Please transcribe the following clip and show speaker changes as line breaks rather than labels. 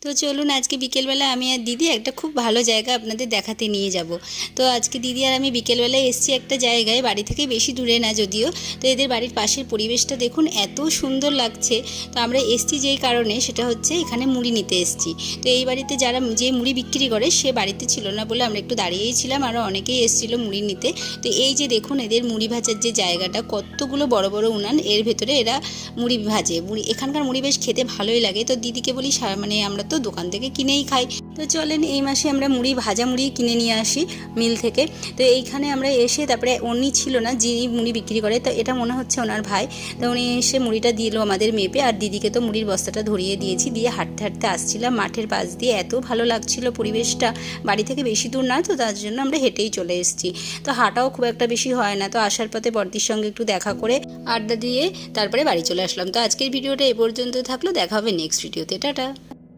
তো চলুন আজকে বিকেলবেলা আমি আর দিদি একটা খুব ভালো জায়গা আপনাদের দেখাতে নিয়ে যাব। তো আজকে দিদি আর আমি বিকেলবেলায় এসেছি একটা জায়গায়, বাড়ি থেকে বেশি দূরে না যদিও। তো এদের বাড়ির পাশের পরিবেশটা দেখুন, এত সুন্দর লাগছে। তো আমরা এসেছি যেই কারণে, সেটা হচ্ছে এখানে মুড়ি নিতে এসেছি। তো এই বাড়িতে যে মুড়ি বিক্রি করে সে বাড়িতে ছিল না বলে আমরা একটু দাঁড়িয়েই ছিলাম, আরও অনেকেই এসেছিলো মুড়ি নিতে। তো এই যে দেখুন এদের মুড়ি ভাজার যে জায়গাটা, কতগুলো বড় বড় উনান, এর ভেতরে এরা মুড়ি ভাজে। এখানকার মুড়ি বেশ খেতে ভালোই লাগে। তো দিদিকে বলি মানে আমরা তো দোকান থেকে কিনেই খাই, তো চলেন এই মাসে আমরা ভাজা মুড়ি কিনে নিয়ে আসি মিল থেকে। তো এইখানে আমরা এসে তারপরে উনি ছিল না যিনি মুড়ি বিক্রি করে, তো এটা মনে হচ্ছে ওনার ভাই। তো উনি এসে মুড়িটা দিল আমাদের মেপে, আর দিদিকে তো মুড়ির বস্তাটা ধরিয়ে দিয়েছি, দিয়ে হাঁটতে হাঁটতে আসছিলাম মাঠের পাশ দিয়ে। এত ভালো লাগছিল পরিবেশটা, বাড়ি থেকে বেশি দূর না তো, তার জন্য আমরা হেঁটেই চলে এসেছি। তো হাঁটাও খুব একটা বেশি হয় না। তো আসার পথে বর্দির সঙ্গে একটু দেখা করে আড্ডা দিয়ে তারপরে বাড়ি চলে আসলাম। তো আজকের ভিডিওটা এ পর্যন্ত থাকলো, দেখা হবে নেক্সট ভিডিওতে। টাটা।